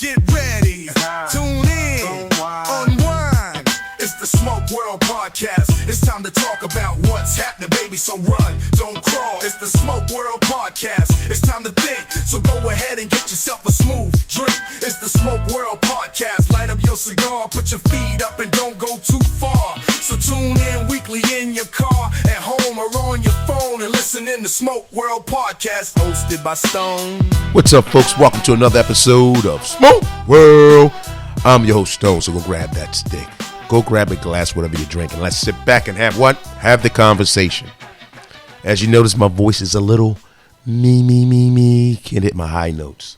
get ready, tune in, unwind. It's the Smoke World Podcast. It's time to talk about what's happening, baby. So run, don't crawl. It's the Smoke World Podcast. It's time to think, so go ahead and get yourself a smooth drink. It's the Smoke World Podcast. Light up your cigar, put your feet up, and don't go too far. So tune in weekly in your car, at home, or on your phone, and listen in the Smoke World Podcast, hosted by Stone. What's up, folks? Welcome to another episode of Smoke World. I'm your host, Stone, so go grab that stick. Go grab a glass, whatever you drink, and let's sit back and have what? Have the conversation. As you notice, my voice is a little me. Can't hit my high notes.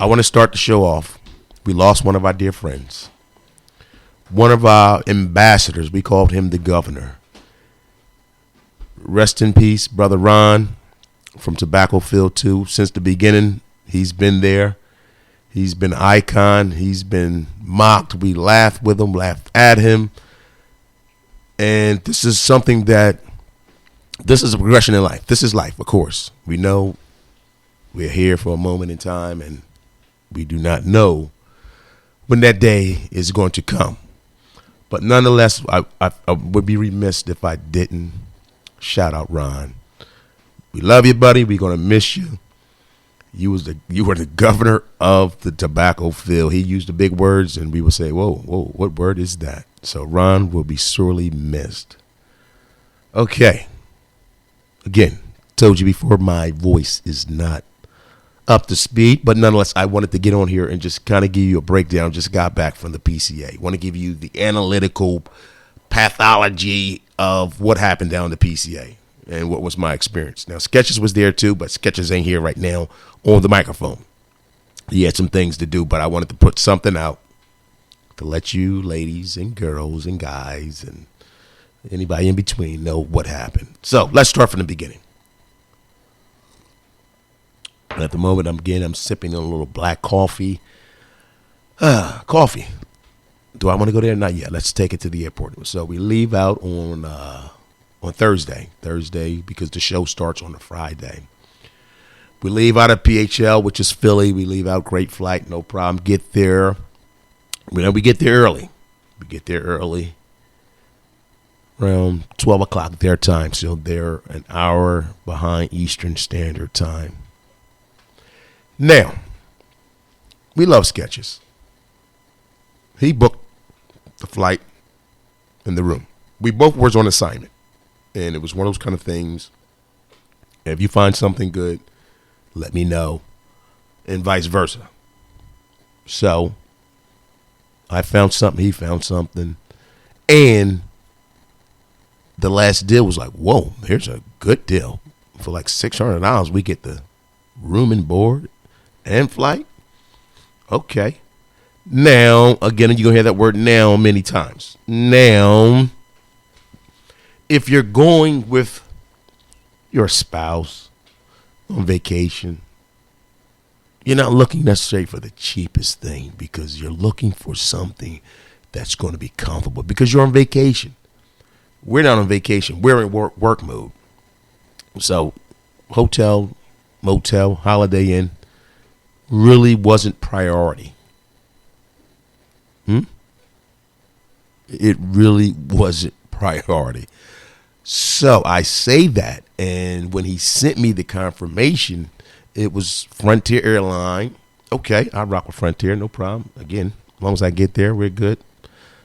I want to start the show off. We lost one of our dear friends. One of our ambassadors. We called him the governor. Rest in peace, Brother Ron from Tobacco Field 2. Since the beginning, he's been there. He's been an icon. He's been mocked. We laughed with him, laughed at him. And this is something that, this is a progression in life. This is life, of course. We know we're here for a moment in time, and we do not know when that day is going to come. But nonetheless, I would be remiss if I didn't shout out Ron. We love you, buddy. We're going to miss you. You were the governor of the tobacco field. He used the big words, and we would say, whoa, what word is that? So Ron will be sorely missed. Okay. Again, told you before, my voice is not up to speed, but nonetheless, I wanted to get on here and just kind of give you a breakdown. Just got back from the PCA. Want to give you the analytical pathology of what happened down the PCA and what was my experience. Now, Sketches was there too, but Sketches ain't here right now on the microphone. He had some things to do, but I wanted to put something out to let you ladies and girls and guys and anybody in between know what happened. So let's start from the beginning. At the moment, I'm sipping on a little black coffee. Coffee. Do I want to go there? Not yet. Let's take it to the airport. So we leave out on Thursday, because the show starts on a Friday. We leave out of PHL, which is Philly. We leave out, great flight, no problem. Get there. We get there early. Around 12 o'clock their time. So they're an hour behind Eastern Standard Time. Now, we love Sketches. He booked the flight in the room. We both were on assignment. And it was one of those kind of things. If you find something good, let me know. And vice versa. So, I found something, he found something. And the last deal was like, whoa, here's a good deal. For like $600, we get the room and board and flight. Okay. Now, again, you're going to hear that word now many times. Now, if you're going with your spouse on vacation, you're not looking necessarily for the cheapest thing, because you're looking for something that's going to be comfortable, because you're on vacation. We're not on vacation. We're in work mode. So hotel, motel, Holiday Inn really wasn't priority. It really wasn't priority. So I say that, and when he sent me the confirmation, it was Frontier Airline. Okay, I rock with Frontier, no problem. Again, as long as I get there, we're good.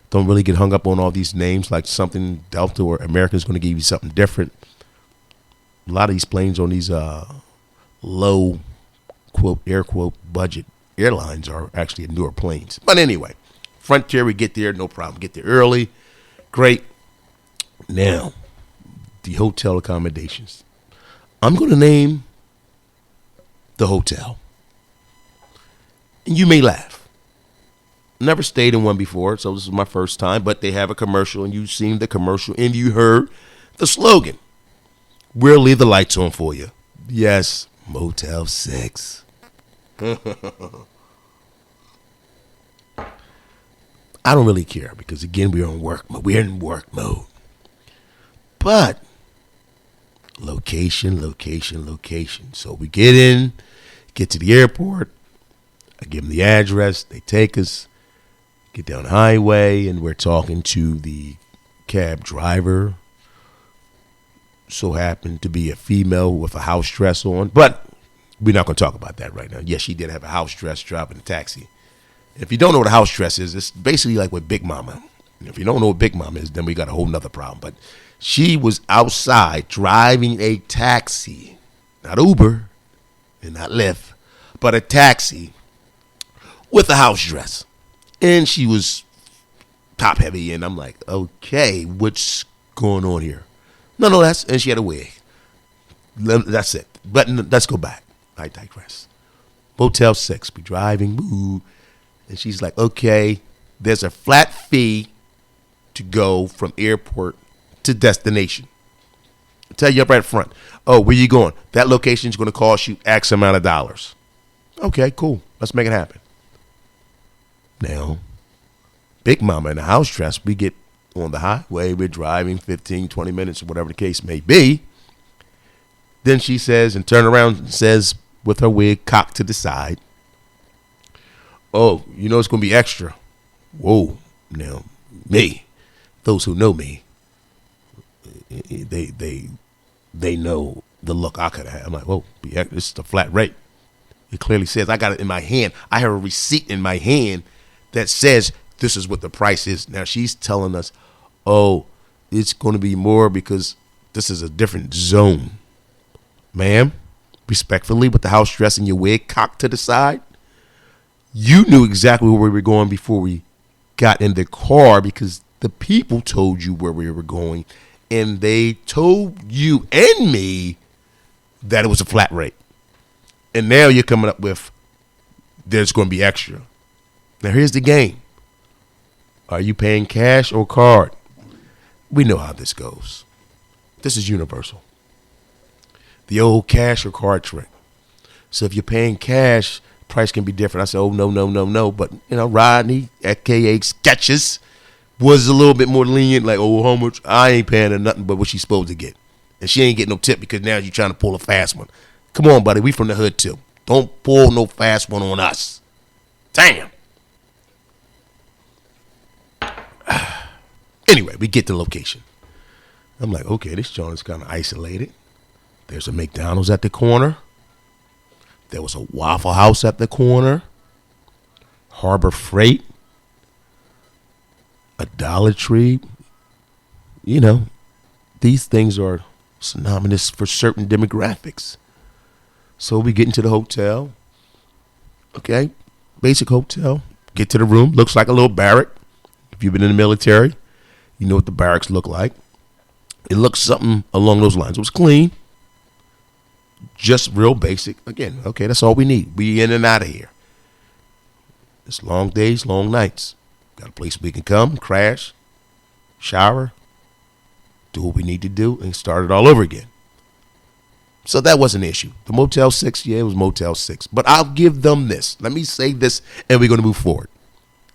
Don't really get hung up on all these names like something Delta or American is going to give you something different. A lot of these planes on these low, quote, air quote, budget airlines are actually newer planes. But anyway, Frontier, we get there, no problem. Get there early. Great. Now, the hotel accommodations. I'm going to name the hotel. And you may laugh. Never stayed in one before, so this is my first time. But they have a commercial, and you've seen the commercial, and you heard the slogan. We'll leave the lights on for you. Yes, Motel 6. I don't really care because, again, we're in work mode. But location. So we get to the airport. I give them the address. They take us, get down the highway, and we're talking to the cab driver. So happened to be a female with a house dress on. But we're not going to talk about that right now. Yes, she did have a house dress driving a taxi. If you don't know what a house dress is, it's basically like with Big Mama. If you don't know what Big Mama is, then we got a whole nother problem. But she was outside driving a taxi, not Uber and not Lyft, but a taxi with a house dress. And she was top heavy, and I'm like, okay, what's going on here? Nonetheless, and she had a wig. That's it. But let's go back. I digress. Motel 6, we driving, woo, and she's like, okay, there's a flat fee to go from airport to destination. I'll tell you up right front. Oh, where you going? That location is going to cost you X amount of dollars. Okay, cool. Let's make it happen. Now, Big Mama in the house dress, we get on the highway. We're driving 15, 20 minutes, or whatever the case may be. Then she says, and turn around and says, with her wig cocked to the side, oh, you know it's going to be extra. Whoa. Now, me, those who know me, they know the look I could have had. I'm like, whoa, this is a flat rate. It clearly says, I got it in my hand. I have a receipt in my hand that says this is what the price is. Now she's telling us, oh, it's going to be more because this is a different zone. Ma'am, respectfully, with the house dress and your wig cocked to the side, you knew exactly where we were going before we got in the car because the people told you where we were going, and they told you and me that it was a flat rate. And now you're coming up with there's going to be extra. Now here's the game. Are you paying cash or card? We know how this goes. This is universal. The old cash or card trick. So if you're paying cash, price can be different. I said, oh, no. But, Rodney, a.k.a. Sketches, was a little bit more lenient. Like, oh, how much? I ain't paying her nothing but what she's supposed to get. And she ain't getting no tip because now you're trying to pull a fast one. Come on, buddy. We from the hood, too. Don't pull no fast one on us. Damn. Anyway, we get to the location. I'm like, okay, this joint is kind of isolated. There's a McDonald's at the corner. There was a Waffle House at the corner. Harbor Freight. A Dollar Tree. These things are synonymous for certain demographics. So we get into the hotel. Okay, basic hotel. Get to the room. Looks like a little barrack. If you've been in the military, you know what the barracks look like. It looks something along those lines. It was clean. Just real basic. Again, okay, that's all we need. We in and out of here. It's long days, long nights. Got a place we can come, crash, shower, do what we need to do, and start it all over again. So that was an issue. The Motel 6, yeah, it was Motel 6. But I'll give them this. Let me say this, and we're going to move forward.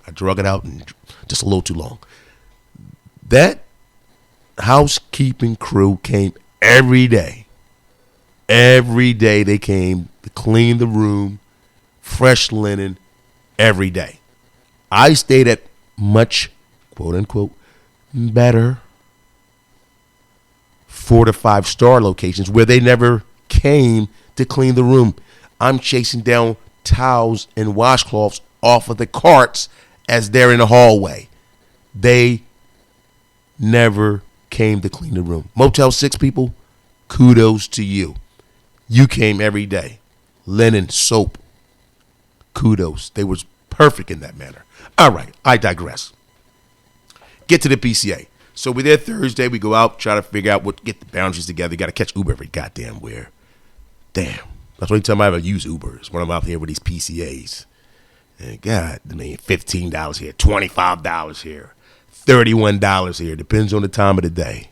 I drug it out and just a little too long. That housekeeping crew came every day. Every day they came to clean the room, fresh linen, every day. I stayed at much, quote unquote, better 4 to 5 star locations where they never came to clean the room. I'm chasing down towels and washcloths off of the carts as they're in the hallway. They never came to clean the room. Motel 6 people, kudos to you. You came every day. Linen, soap, kudos. They was perfect in that manner. All right, I digress. Get to the PCA. So we're there Thursday. We go out, try to figure out get the boundaries together. You got to catch Uber every goddamn where. Damn. That's the only time I ever use Uber is when I'm out here with these PCAs. And God, $15 here, $25 here, $31 here. Depends on the time of the day.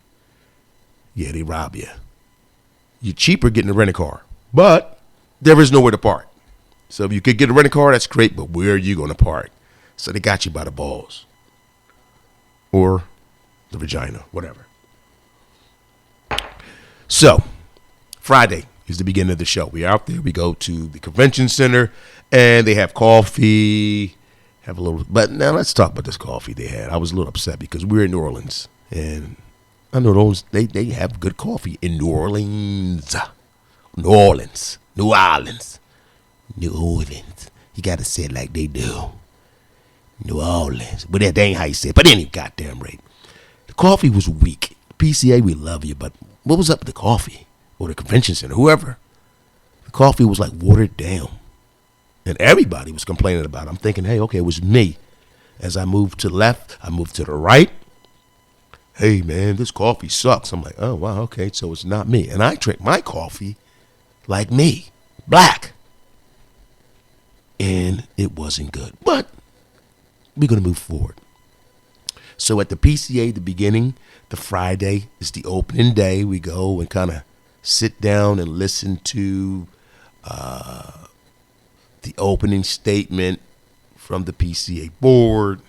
Yeah, they rob you. You're cheaper getting a rental car, but there is nowhere to park. So if you could get a rental car, that's great, but where are you going to park? So they got you by the balls or the vagina, whatever. So Friday, It's the beginning of the show. We're out there. We go to the convention center, and they have coffee. Have a little. But now let's talk about this coffee they had. I was a little upset because we're in New Orleans, and I know those they have good coffee in New Orleans. New Orleans. New Orleans. New Orleans. You got to say it like they do. New Orleans. But that ain't how you say it. But any goddamn rate. The coffee was weak. PCA, we love you, but what was up with the coffee? Or the convention center, whoever. The coffee was like watered down. And everybody was complaining about it. I'm thinking, hey, okay, it was me. As I moved to the left, I moved to the right. Hey, man, this coffee sucks. I'm like, oh, wow, okay, so it's not me. And I drink my coffee like me, black. And it wasn't good. But we're going to move forward. So at the PCA, the beginning, the Friday is the opening day. We go and kind of sit down and listen to the opening statement from the PCA board.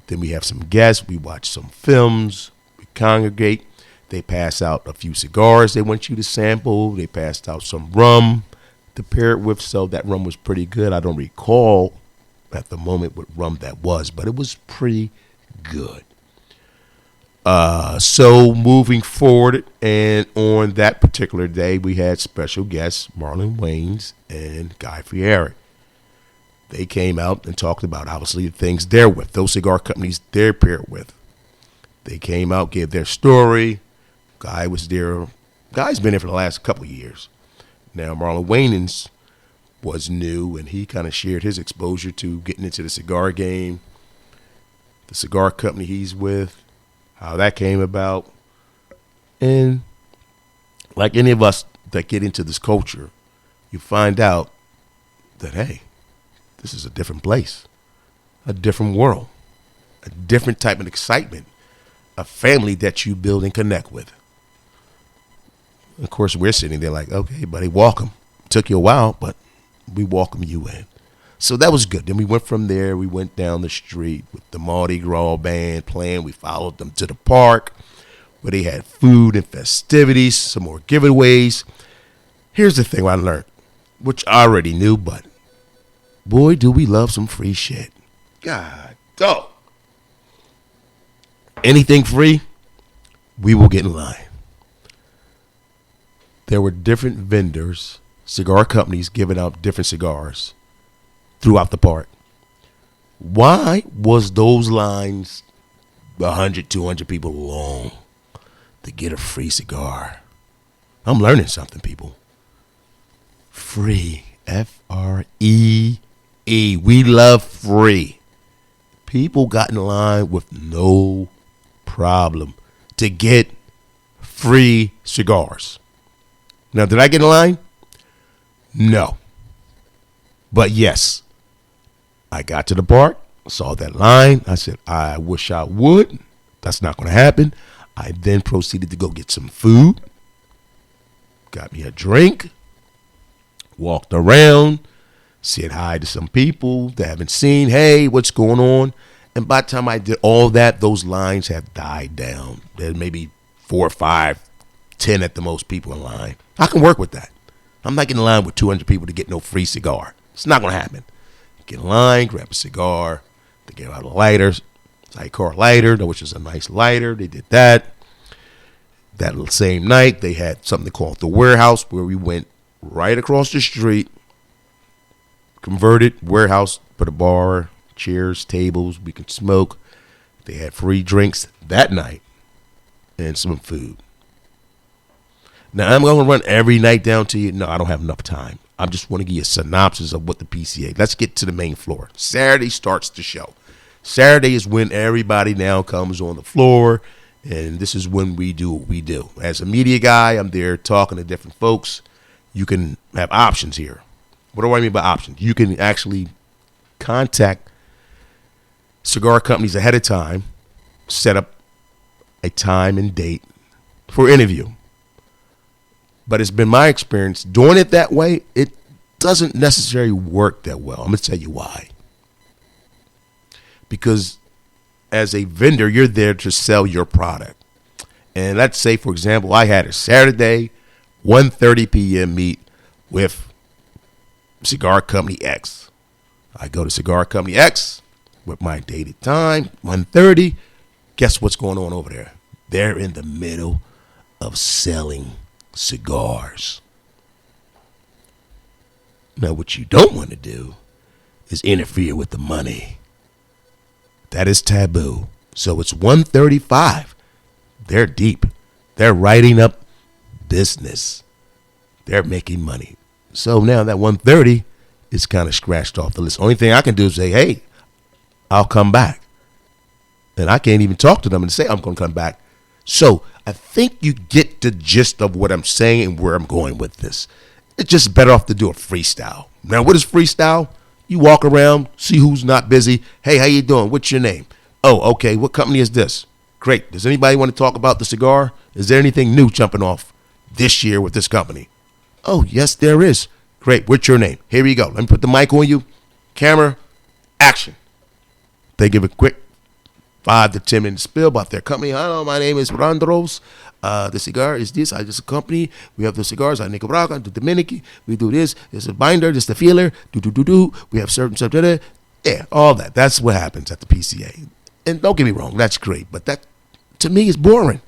Then we have some guests. We watch some films. We congregate. They pass out a few cigars they want you to sample. They passed out some rum to pair it with. So that rum was pretty good. I don't recall at the moment what rum that was, but it was pretty good. So moving forward, and on that particular day, we had special guests, Marlon Wayans and Guy Fieri. They came out and talked about, obviously, the things they're with, those cigar companies they're paired with. They came out, gave their story. Guy was there. Guy's been there for the last couple of years. Now, Marlon Wayans was new, and he kind of shared his exposure to getting into the cigar game, the cigar company he's with, how that came about. And like any of us that get into this culture, you find out that, hey, this is a different place, a different world, a different type of excitement, a family that you build and connect with. Of course, we're sitting there like, okay, buddy, welcome. Took you a while, but we welcome you in. So that was good. Then we went from there. We went down the street with the Mardi Gras band playing. We followed them to the park where they had food and festivities, some more giveaways. Here's the thing I learned, which I already knew, but boy, do we love some free shit. God, dog. Anything free, we will get in line. There were different vendors, cigar companies giving out different cigars throughout the park. Why was those lines 100, 200 people long to get a free cigar? I'm learning something, people. Free. F-R-E-E. We love free. People got in line with no problem to get free cigars. Now, did I get in line? No. But yes, I got to the park, saw that line. I said, I wish I would. That's not going to happen. I then proceeded to go get some food, got me a drink, walked around, said hi to some people that I haven't seen. Hey, what's going on? And by the time I did all that, those lines have died down. There's maybe 4 or 5, 10 at the most people in line. I can work with that. I'm not getting in line with 200 people to get no free cigar. It's not going to happen. Get in line, grab a cigar. They gave out a lighter, Zycar lighter, which is a nice lighter. They did that. That same night, they had something called the warehouse, where we went right across the street, converted warehouse, put a bar, chairs, tables, we could smoke. They had free drinks that night and some food. Now, I'm going to run every night down to you. No, I don't have enough time. I just want to give you a synopsis of what the PCA. Let's get to the main floor. Saturday starts the show. Saturday is when everybody now comes on the floor, and this is when we do what we do. As a media guy, I'm there talking to different folks. You can have options here. What do I mean by options? You can actually contact cigar companies ahead of time, set up a time and date for interview. But it's been my experience doing it that way, it doesn't necessarily work that well. I'm going to tell you why. Because as a vendor, you're there to sell your product. And let's say, for example, I had a Saturday 1:30 p.m. meet with Cigar Company X. I go to Cigar Company X with my dated time, 1:30. Guess what's going on over there? They're in the middle of selling cigars. Now, what you don't want to do is interfere with the money. That is taboo. So it's 1:35. They're deep. They're writing up business. They're making money. So now that 1:30 is kind of scratched off the list. Only thing I can do is say, hey, I'll come back. And I can't even talk to them and say I'm going to come back. So I think you get the gist of what I'm saying and where I'm going with this. It's just better off to do a freestyle. Now, what is freestyle? You walk around, see who's not busy. Hey, how you doing? What's your name? Oh, okay. What company is this? Great. Does anybody want to talk about the cigar? Is there anything new jumping off this year with this company? Oh, yes, there is. Great. What's your name? Here we go. Let me put the mic on you. Camera, action. They give a quick 5 to 10 minute spiel about their company. Hello, my name is Randros. The cigar is this. I just a company. We have the cigars on Nicaragua, the Dominican. We do this. There's a binder. There's the feeler. Do. We have certain subject. Yeah, all that. That's what happens at the PCA. And don't get me wrong, that's great. But that, to me, is boring.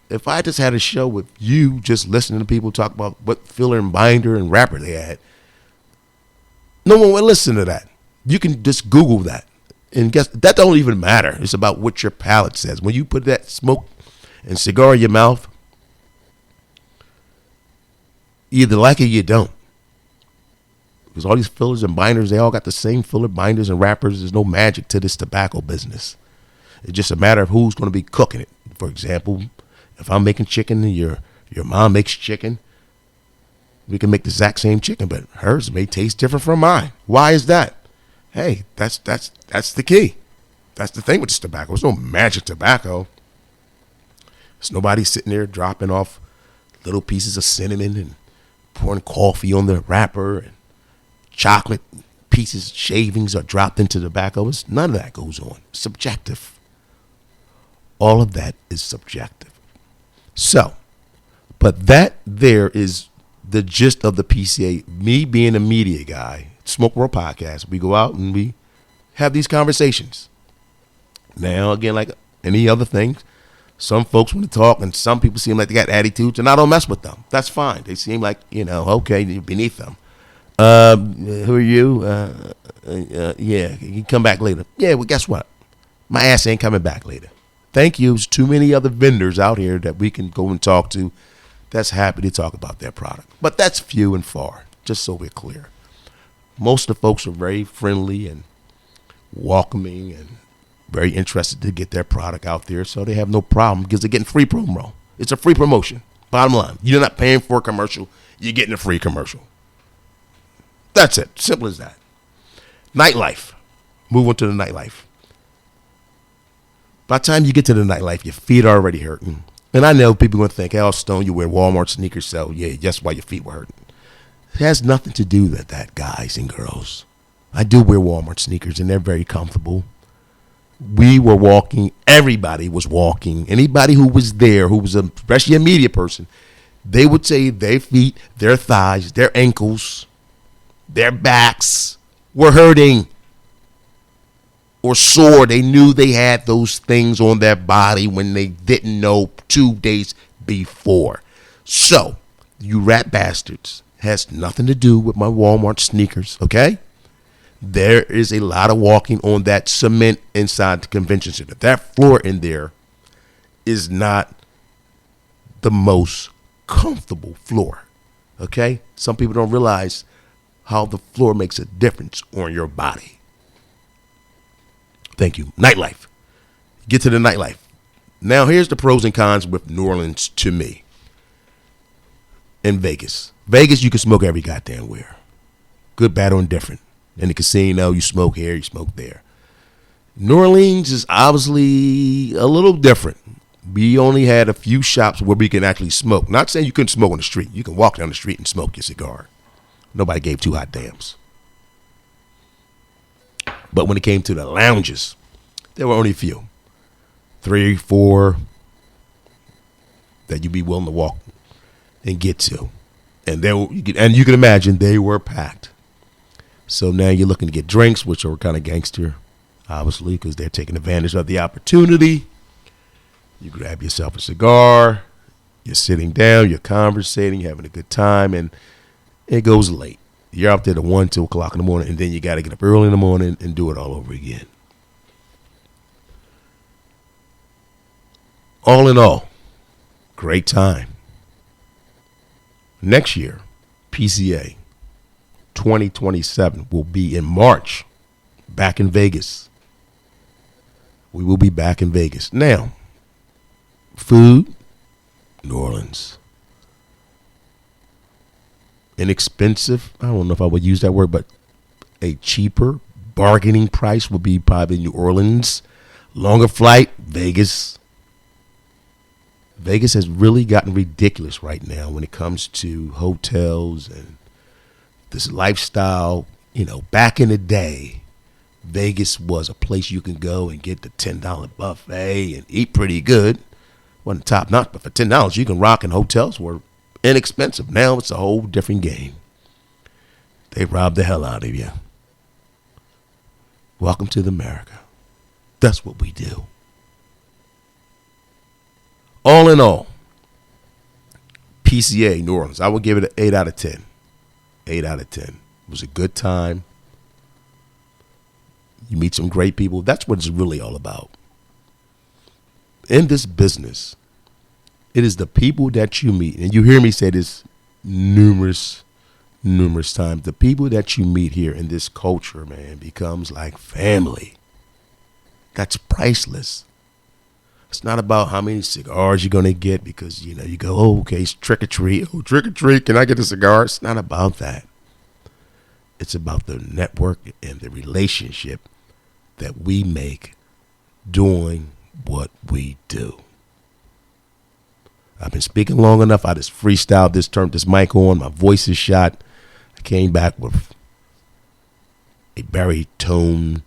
If I just had a show with you just listening to people talk about what filler and binder and wrapper they had, no one would listen to that. You can just Google that. And guess that don't even matter. It's about what your palate says. When you put that smoke and cigar in your mouth, you either like it or you don't. Because all these fillers and binders, they all got the same filler, binders, and wrappers. There's no magic to this tobacco business. It's just a matter of who's going to be cooking it. For example, if I'm making chicken and your mom makes chicken, we can make the exact same chicken, but hers may taste different from mine. Why is that? Hey, that's the key. That's the thing with this tobacco. There's no magic tobacco. There's nobody sitting there dropping off little pieces of cinnamon and pouring coffee on the wrapper and chocolate pieces, shavings are dropped into the tobacco. None of that goes on. It's subjective. All of that is subjective. So, but that there is the gist of the PCA. Me being a media guy, Smoke World Podcast, we go out and we have these conversations. Now, again, like any other things, some folks want to talk and some people seem like they got attitudes, and I don't mess with them. That's fine. They seem like, okay, you're beneath them. Who are you? Yeah, you can come back later. Yeah, well, guess what? My ass ain't coming back later. Thank you. There's too many other vendors out here that we can go and talk to that's happy to talk about their product. But that's few and far, just so we're clear. Most of the folks are very friendly and welcoming and very interested to get their product out there, so they have no problem because they're getting free promo. It's a free promotion. Bottom line, you're not paying for a commercial. You're getting a free commercial. That's it. Simple as that. Nightlife. Move on to the nightlife. By the time you get to the nightlife, your feet are already hurting. And I know people are going to think, oh, Stone, you wear Walmart sneakers, so yeah, that's why your feet were hurting. It has nothing to do with that, guys and girls. I do wear Walmart sneakers, and they're very comfortable. We were walking. Everybody was walking. Anybody who was there, who was especially a media person, they would say their feet, their thighs, their ankles, their backs were hurting or sore. They knew they had those things on their body when they didn't know 2 days before. So, you rat bastards, has nothing to do with my Walmart sneakers, okay? There is a lot of walking on that cement inside the convention center. That floor in there is not the most comfortable floor, okay? Some people don't realize how the floor makes a difference on your body. Thank you. Nightlife. Get to the nightlife. Now, here's the pros and cons with New Orleans to me. In Vegas. Vegas, you can smoke every goddamn where. Good, bad, or indifferent. In the casino, you smoke here, you smoke there. New Orleans is obviously a little different. We only had a few shops where we can actually smoke. Not saying you couldn't smoke on the street. You can walk down the street and smoke your cigar. Nobody gave two hot dams. But when it came to the lounges, there were only a few. 3, 4 that you'd be willing to walk and get to. And you can imagine they were packed. So now you're looking to get drinks, which are kind of gangster, obviously, because they're taking advantage of the opportunity. You grab yourself a cigar, you're sitting down, you're conversating, having a good time, and it goes late. You're out there to 1, 2 o'clock in the morning, and then you got to get up early in the morning and do it all over again. All in all, great time. Next year, PCA 2027 will be in March, back in Vegas. We will be back in Vegas. Now, food, New Orleans. Inexpensive, I don't know if I would use that word, but a cheaper bargaining price would be probably New Orleans. Longer flight, Vegas. Vegas has really gotten ridiculous right now when it comes to hotels and this lifestyle. You know, back in the day, Vegas was a place you can go and get the $10 buffet and eat pretty good. Wasn't top notch, but for $10 you can rock, and hotels were inexpensive. Now it's a whole different game. They rob the hell out of you. Welcome to America. That's what we do. All in all, PCA New Orleans, I would give it an 8 out of 10. 8 out of 10. It was a good time. You meet some great people. That's what it's really all about. In this business, it is the people that you meet, and you hear me say this numerous times. The people that you meet here in this culture, man, becomes like family. That's priceless. It's not about how many cigars you're going to get because, you know, you go, oh, okay, it's trick or treat. Oh, trick or treat. Can I get a cigar? It's not about that. It's about the network and the relationship that we make doing what we do. I've been speaking long enough. I just freestyled this, turned this mic on. My voice is shot. I came back with a baritone,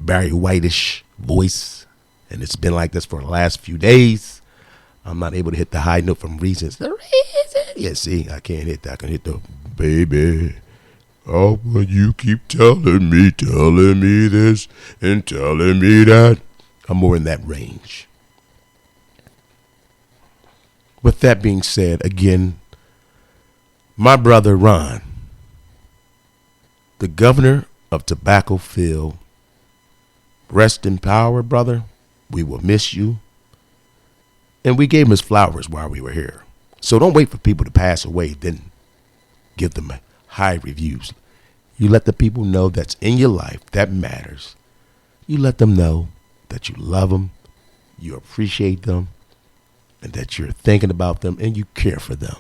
Barry Whitish voice. And it's been like this for the last few days. I'm not able to hit the high note from reasons. Yeah, see, I can't hit that. I can hit the baby. Oh, well, you keep telling me this and telling me that. I'm more in that range. With that being said, again, my brother Ron, the governor of Tobacco Field, rest in power, brother. We will miss you. And we gave him his flowers while we were here. So don't wait for people to pass away, then give them high reviews. You let the people know that's in your life that matters. You let them know that you love them, you appreciate them, and that you're thinking about them and you care for them.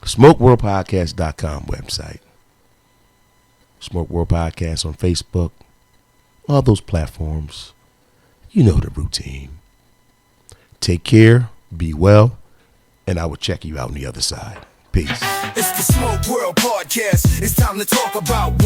SmokeWorldPodcast.com website. Smoke World Podcast on Facebook. All those platforms. You know the routine. Take care, be well, and I will check you out on the other side. Peace. It's the Smoke World Podcast. It's time to talk about